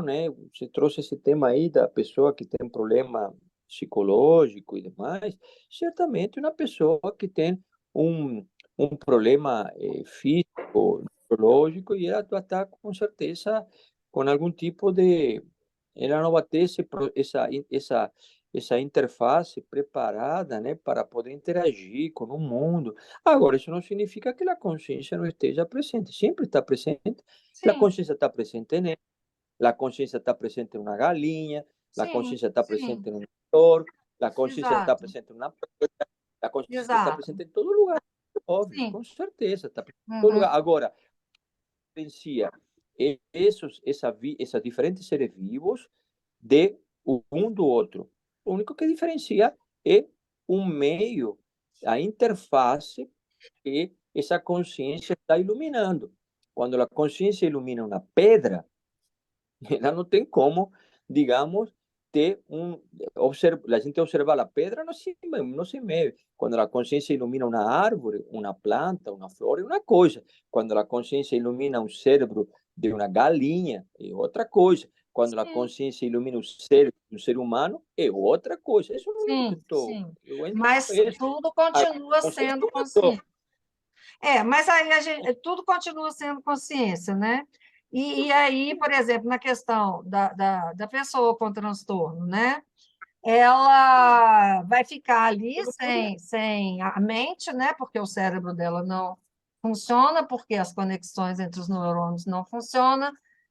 né? Você trouxe esse tema aí da pessoa que tem problema psicológico e demais, certamente uma pessoa que tem um, um problema físico, neurológico, e ela está com certeza com algum tipo de... Ela não vai ter essa interface preparada, né, para poder interagir com o mundo. Agora, isso não significa que a consciência não esteja presente. Sempre está presente. A Sim, consciência está presente nele. A consciência está presente em uma galinha. A sim, consciência está sim, presente em um motor. A consciência está exato, presente em uma pedra. A consciência está exato. presente em todo lugar. Óbvio, Sim. com certeza. Está presente em todo Uhum. lugar. Agora, diferencia esses diferentes seres vivos de um do outro. O único que diferencia é um meio, a interface que essa consciência está iluminando. Quando a consciência ilumina uma pedra, ela não tem como, digamos, ter a gente observa a pedra, não se meve. Quando a consciência ilumina uma árvore, uma planta, uma flor, é uma coisa. Quando a consciência ilumina o cérebro de uma galinha, é outra coisa. Quando a Sim, consciência ilumina o cérebro de um ser humano, é outra coisa. Isso não é o que sim, sim. eu entro com Mas isso. tudo A continua consciência sendo aumentou. consciente. Mas aí tudo continua sendo consciência, né? E aí, por exemplo, na questão da pessoa com transtorno, né? Ela vai ficar ali sem a mente, né? Porque o cérebro dela não funciona, porque as conexões entre os neurônios não funcionam,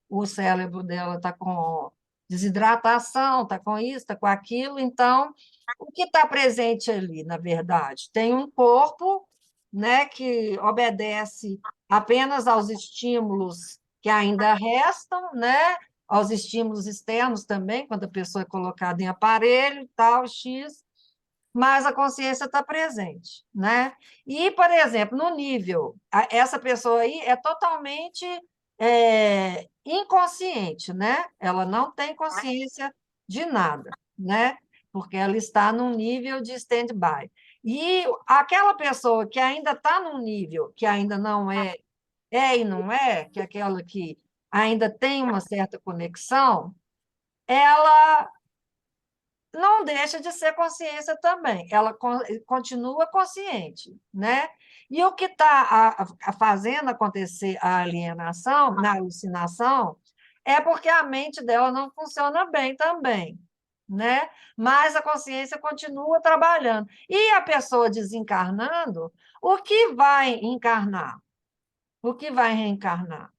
o cérebro dela está com desidratação, está com isso, está com aquilo. Então, o que está presente ali, na verdade? Tem um corpo, né, que obedece apenas aos estímulos que ainda restam, né? Aos estímulos externos também, quando a pessoa é colocada em aparelho e tal, X, mas a consciência está presente, né? E, por exemplo, no nível, essa pessoa aí é totalmente inconsciente, né? Ela não tem consciência de nada, né? Porque ela está num nível de stand-by. E aquela pessoa que ainda está num nível que ainda não é e não é, que é aquela que ainda tem uma certa conexão, ela não deixa de ser consciência também, ela continua consciente, né? E o que está fazendo acontecer a alienação, na alucinação, é porque a mente dela não funciona bem também, né? Mas a consciência continua trabalhando. E a pessoa desencarnando, o que vai encarnar? O que vai reencarnar?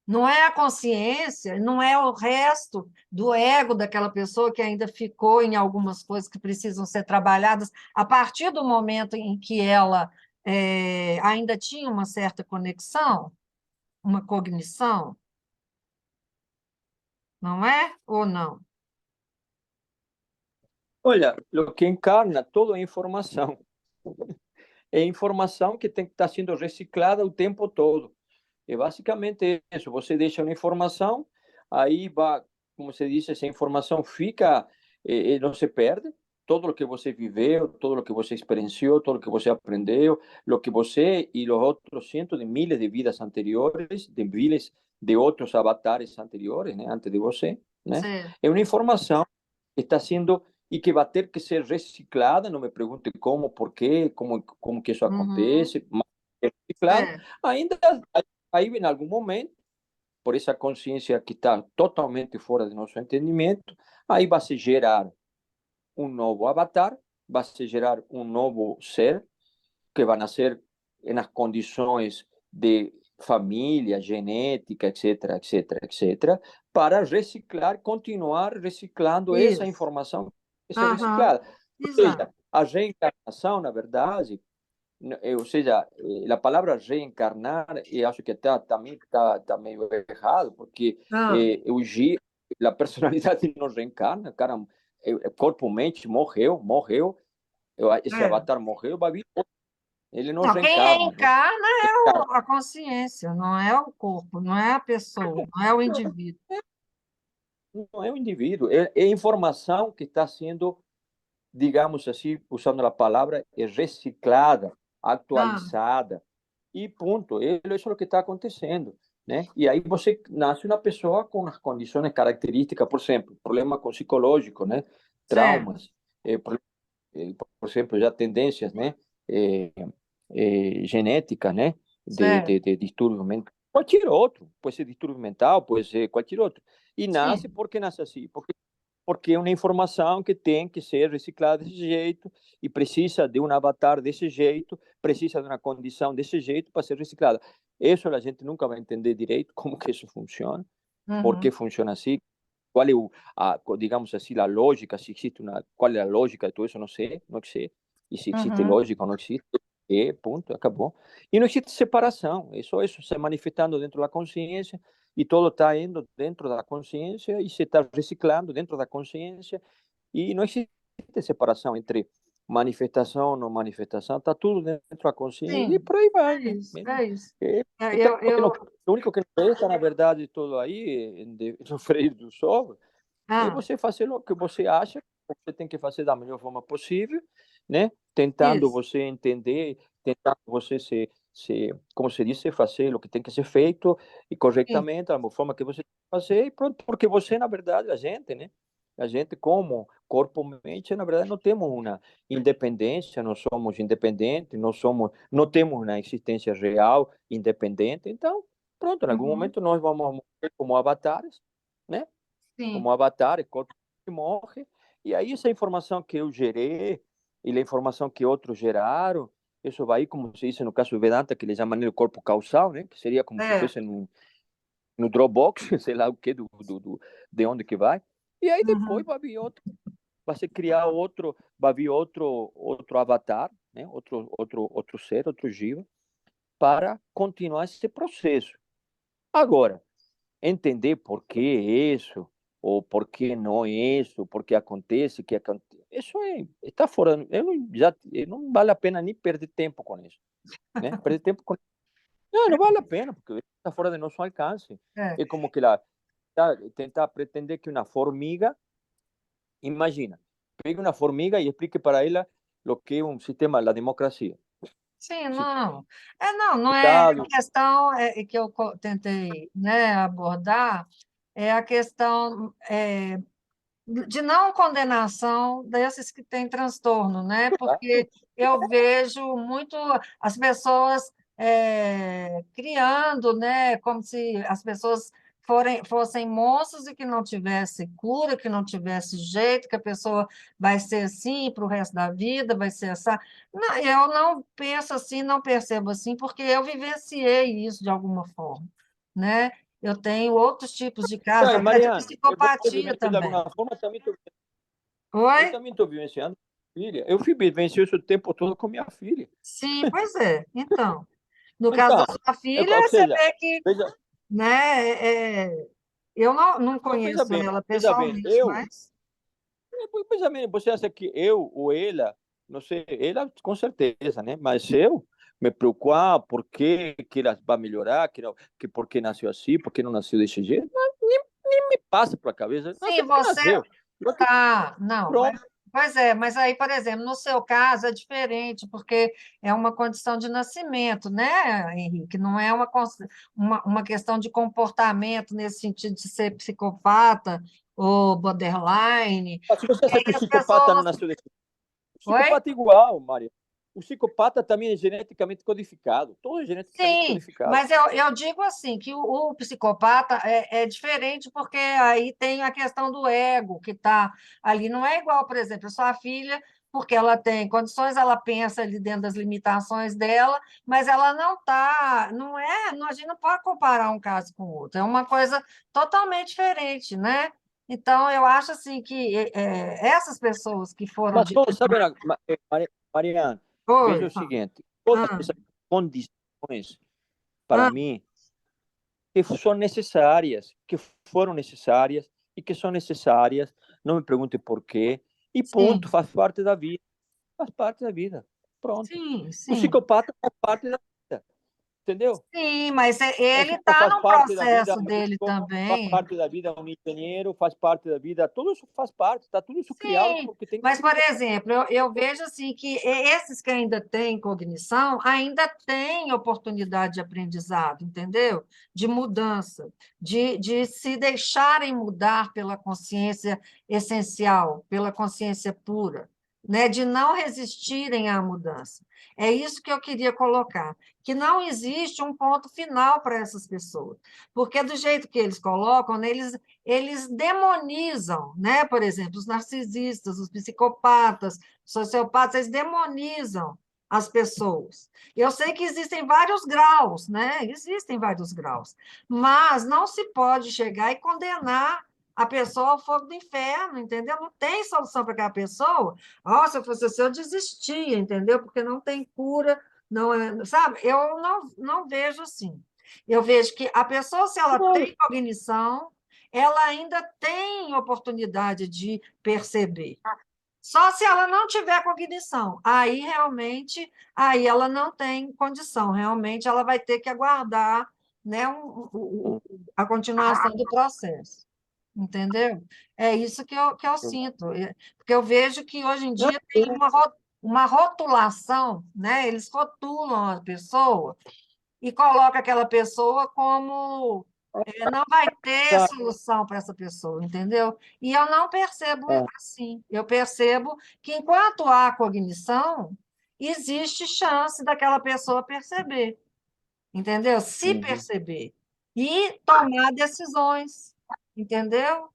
Não é a consciência, não é o resto do ego daquela pessoa que ainda ficou em algumas coisas que precisam ser trabalhadas a partir do momento em que ela ainda tinha uma certa conexão, uma cognição, não é? Ou não? Olha, o que encarna toda a informação. É informação que tem que estar sendo reciclada o tempo todo. É basicamente isso. Você deixa uma informação, aí vai, como se diz, essa informação fica, não se perde. Todo o que você viveu, todo o que você experienciou, todo o que você aprendeu, o que você e os outros cientos de miles de vidas anteriores, de miles de outros avatares anteriores, né, antes de você, né? Sim. É uma informação que está sendo e que vai ter que ser reciclada. Não me pergunte como, por quê, como que isso Uhum. acontece, mas é reciclado. É. Ainda aí, em algum momento, por essa consciência que está totalmente fora do nosso entendimento, aí vai se gerar um novo avatar, vai se gerar um novo ser que vai nascer nas condições de família, genética, etc, etc, etc, para reciclar, continuar reciclando essa Isso. informação que ser Aham. reciclada. Ou Exato. seja, a reencarnação, na verdade, ou seja, a palavra reencarnar, eu acho que também está meio errado, porque Ah, a personalidade não reencarna, cara, corpo, mente, morreu, esse é. avatar morreu, vai vir outro, ele não Não, quem reencarna, reencarna é a consciência, não é o corpo, não é a pessoa, não é o indivíduo. não é um indivíduo, é informação que está sendo, digamos assim, usando a palavra, reciclada, Ah, atualizada, e ponto. Isso é o que está acontecendo, né? E aí você nasce uma pessoa com as condições características, por exemplo, problema com psicológico, né? certo. Traumas, por exemplo, já tendências, né? eh, genética, né? Certo. De distúrbio mental. Qualquer outro, pode ser distúrbio mental, pode ser qualquer outro. E nasce Sim. porque nasce assim, porque é uma informação que tem que ser reciclada desse jeito e precisa de um avatar desse jeito, precisa de uma condição desse jeito para ser reciclada. Isso a gente nunca vai entender direito como que isso funciona, por que Uhum. funciona assim, qual é digamos assim, a lógica, se existe uma, qual é a lógica de tudo isso, não sei, não sei, e se existe Uhum. lógica ou não existe, ponto, acabou. E não existe separação, é só isso se manifestando dentro da consciência, e todo está indo dentro da consciência e se está reciclando dentro da consciência, e não existe separação entre manifestação ou não manifestação, está tudo dentro da consciência, e Sim, por aí vai, é né? isso, é isso. Então, Eu... o único que não resta, na verdade, tudo aí, no freio do sol, é Ah, você fazer o que você acha que você tem que fazer da melhor forma possível, né? Tentando isso. você entender, tentando você como se diz, fazer o que tem que ser feito e Sim. corretamente, da forma que você tem que fazer, e pronto, porque você, na verdade, a gente, né? A gente, como corpo e mente, na verdade, não temos uma independência, não somos independentes, não temos uma existência real independente. Então, pronto, em algum Uhum. momento nós vamos morrer como avatares, né? Sim, Como avatar, corpo que morre, e aí essa informação que eu gerei e a informação que outros geraram, isso vai, como se diz no caso do Vedanta, que eles chamam de corpo causal, né? Que seria como se é. fosse no Dropbox, sei lá o que, de onde que vai, e aí depois Uhum. vai vir outro, vai se criar outro, vai vir outro avatar, né? Outro ser, outro jiva, para continuar esse processo. Agora, entender por que isso, ou por que não isso, por que acontece, isso está fora, não vale a pena nem perder tempo com isso, né? Perder tempo com não, não vale a pena, porque está fora de nosso alcance. É. É como que tentar pretender que uma formiga, imagina, pegue uma formiga e explique para ela o que é um sistema, a democracia. Sim, Se não. Não é a Estado, questão que eu tentei, né, abordar, é a questão de não condenação desses que têm transtorno, né? Porque eu vejo muito as pessoas criando, né, como se as pessoas fossem monstros e que não tivesse cura, que não tivesse jeito, que a pessoa vai ser assim para o resto da vida, vai ser essa. Não, eu não penso assim, não percebo assim, porque eu vivenciei isso de alguma forma, né? Eu tenho outros tipos de casos, não, até de Mariana, você psicopatia vivenciou de também. alguma forma, Oi? eu também estou vivenciando filha. Eu fui vivenciando isso o tempo todo com minha filha. Sim, pois é. Então, no caso da Então, sua filha, ou você seja, vê que, veja, né, eu não não, conheço ela veja bem, pessoalmente, mas veja bem, você acha que eu ou ela, não sei, ela com certeza, né? Mas eu me preocupo, por que ela vai melhorar, que por que nasceu assim, por que não nasceu desse jeito, nem me passa pela cabeça, sim, nasceu porque você nasceu. tá, não, Pronto. pois é, mas aí, por exemplo, no seu caso é diferente, porque é uma condição de nascimento, né, Henrique? Não é uma questão de comportamento nesse sentido de ser psicopata ou borderline. Se você E acha aí que o as psicopata não pessoas. nasceu desse O Oi? psicopata é igual, Maria. O psicopata também é geneticamente codificado. Todo é geneticamente Sim, codificado. mas eu digo assim, que o psicopata é diferente porque aí tem a questão do ego que está ali. Não é igual, por exemplo, a sua filha, porque ela tem condições, ela pensa ali dentro das limitações dela, mas ela não está, a gente não pode comparar um caso com o outro, é uma coisa totalmente diferente, né? Então, eu acho assim que essas pessoas que foram Mas, de. sabe, Mariana, veja Oi, o seguinte: todas ah, essas condições, para ah, mim, que são necessárias, que foram necessárias e que são necessárias, não me pergunte por quê, e ponto, sim, faz parte da vida. Faz parte da vida. Pronto. sim, O sim. psicopata faz parte da vida. Entendeu? Sim, mas ele Assim como está faz no parte da vida processo um dele médico, faz também. parte da vida um engenheiro, faz parte da vida, tudo isso faz parte, está tudo isso criado Sim, porque tem que mas, ser por criado. exemplo, eu vejo assim que esses que ainda têm cognição ainda têm oportunidade de aprendizado, entendeu? De mudança, de se deixarem mudar pela consciência essencial, pela consciência pura. né, de não resistirem à mudança. É isso que eu queria colocar, que não existe um ponto final para essas pessoas, porque do jeito que eles colocam, né, eles demonizam, né? Por exemplo, os narcisistas, os psicopatas, os sociopatas, eles demonizam as pessoas. Eu sei que existem vários graus, né? Existem vários graus, mas não se pode chegar e condenar a pessoa ao fogo do inferno, entendeu? Não tem solução para aquela pessoa. Se eu fosse assim, eu desistia, entendeu? Porque não tem cura, não é, sabe? Eu não vejo assim. Eu vejo que a pessoa, se ela Não, tem cognição, ela ainda tem oportunidade de perceber. Só se ela não tiver cognição, aí realmente, aí ela não tem condição, realmente ela vai ter que aguardar, né, a continuação do processo, entendeu? É isso que eu sinto, porque eu vejo que hoje em não, dia tem uma rotulação, né? Eles rotulam a pessoa e colocam aquela pessoa como não vai ter tá, solução para essa pessoa, entendeu? E eu não percebo é, assim. Eu percebo que, enquanto há cognição, existe chance daquela pessoa perceber, entendeu? Se uhum, perceber e tomar decisões, entendeu?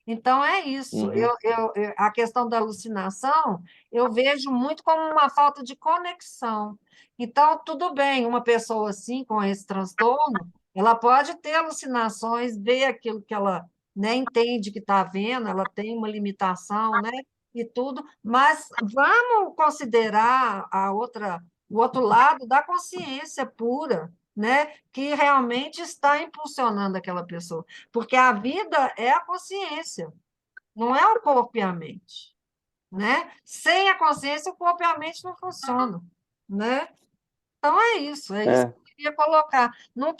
Então, é isso. uhum, A questão da alucinação, eu vejo muito como uma falta de conexão. Então, tudo bem, uma pessoa assim, com esse transtorno, ela pode ter alucinações, ver aquilo que ela, né, entende que está vendo, ela tem uma limitação, né, e tudo, mas vamos considerar o outro lado da consciência pura, né, que realmente está impulsionando aquela pessoa. Porque a vida é a consciência, não é o corpo e a mente, né? Sem a consciência, o corpo e a mente não funcionam, né? Então é isso é, que eu queria colocar. Não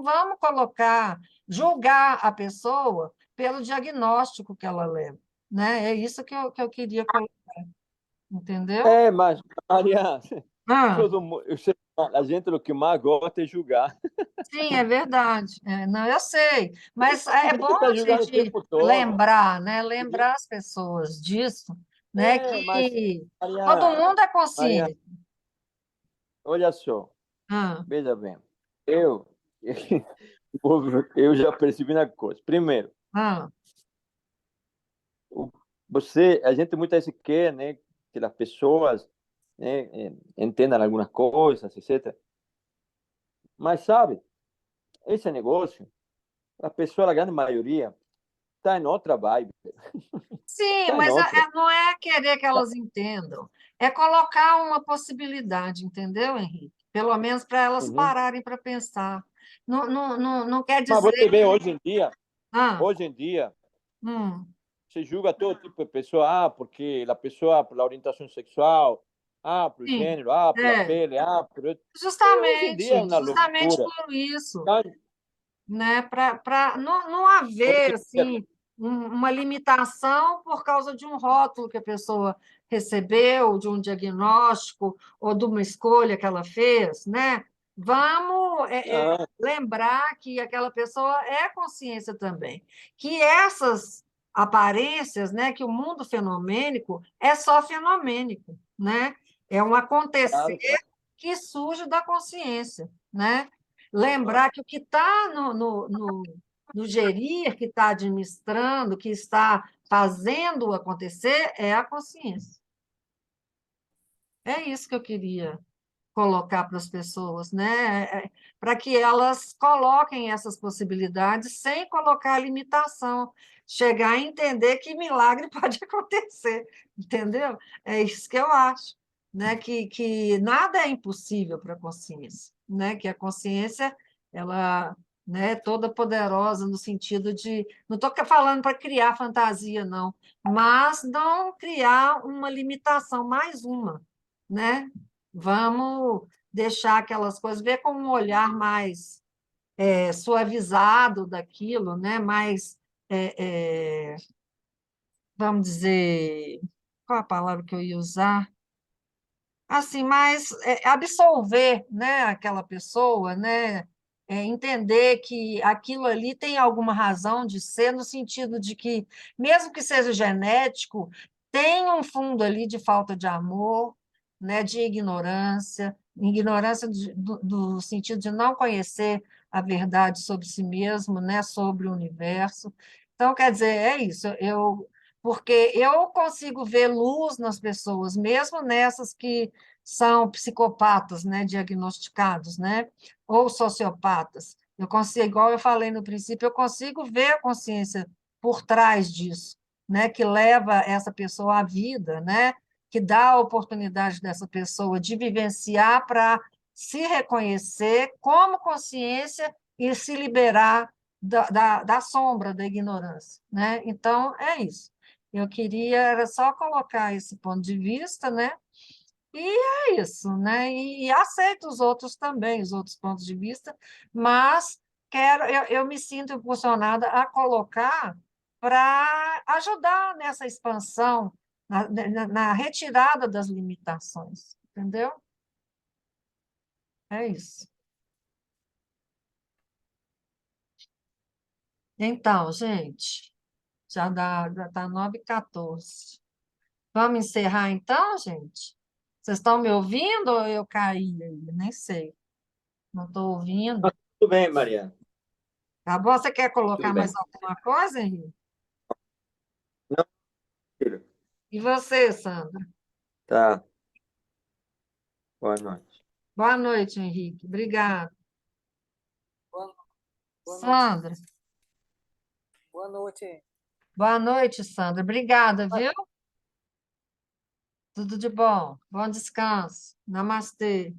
vamos colocar, julgar a pessoa pelo diagnóstico que ela leva, né? É isso que eu queria colocar, entendeu? mas, Maria, Ah, a gente o que mais gosta é julgar. sim, é verdade. Não, eu sei, mas A é bom gente está a julgando o gente tempo todo. lembrar, né? Lembrar as pessoas disso, né? Mas, Que todo Maria, mundo é Maria, consciente. olha só, Ah, veja bem, eu, eu já percebi uma coisa. Primeiro, ah, o- a gente muitas vezes quer, né, que as pessoas, né, entendam algumas coisas, etc. Mas, sabe, esse negócio, a pessoa, a grande maioria, está em outra vibe, sim, está em mas outra. não é querer que Tá, elas entendam, é colocar uma possibilidade, entendeu, Henrique? Pelo menos para elas uhum. pararem para pensar. Não quer Mas dizer. você vê Ah, hoje em dia, hum, se julga todo tipo de pessoa, porque a pessoa, pela orientação sexual, por sim, gênero, pela é, pele, por... Hoje em dia é justamente, uma justamente loucura. por isso. Tá? Né? Para não Hoje haver em dia, assim uma limitação por causa de um rótulo que a pessoa recebeu, de um diagnóstico ou de uma escolha que ela fez, né? Vamos não, lembrar que aquela pessoa é consciência também, que essas aparências, né, que o mundo fenomênico é só fenomênico, né? É um acontecer claro, claro, que surge da consciência, né? claro. Lembrar que o que está no gerir, que está administrando, que está fazendo acontecer, é a consciência. É isso que eu queria colocar para as pessoas, né? Para que elas coloquem essas possibilidades sem colocar limitação, chegar a entender que milagre pode acontecer, entendeu? É isso que eu acho, né? Que nada é impossível para a consciência, né? Que a consciência, ela, né, é toda poderosa no sentido de, não estou falando para criar fantasia, não, mas não criar uma limitação, mais uma, né? Vamos deixar aquelas coisas, ver com um olhar mais suavizado daquilo, né? Mais, é, é, vamos dizer, qual a palavra que eu ia usar? Assim, mais absolver, né, aquela pessoa, né? Entender que aquilo ali tem alguma razão de ser, no sentido de que, mesmo que seja genético, tem um fundo ali de falta de amor, né, de ignorância do sentido de não conhecer a verdade sobre si mesmo, né, sobre o universo. Então, quer dizer, é isso. Porque eu consigo ver luz nas pessoas, mesmo nessas que são psicopatas, né, diagnosticados, né, ou sociopatas. Eu consigo, igual eu falei no princípio, eu consigo ver a consciência por trás disso, né, que leva essa pessoa à vida, né, que dá a oportunidade dessa pessoa de vivenciar para se reconhecer como consciência e se liberar da sombra da ignorância, né? Então, é isso. Eu queria era só colocar esse ponto de vista, né? E é isso, né? E aceito os outros também, os outros pontos de vista, mas eu me sinto impulsionada a colocar para ajudar nessa expansão, na retirada das limitações, entendeu? É isso. Então, gente, já está 9h14. Vamos encerrar então, gente? Vocês estão me ouvindo ou eu caí aí? Nem sei. Não estou ouvindo. Tudo bem, Mariana. Tá bom? Você quer colocar Tudo bem. mais alguma coisa, Henrique? Não, filho. E você, Sandra? Tá. Boa noite. Boa noite, Henrique. Obrigada. Boa, boa noite. Sandra? Boa noite. Boa noite, Sandra. Obrigada, viu? Tudo de bom. Bom descanso. Namastê.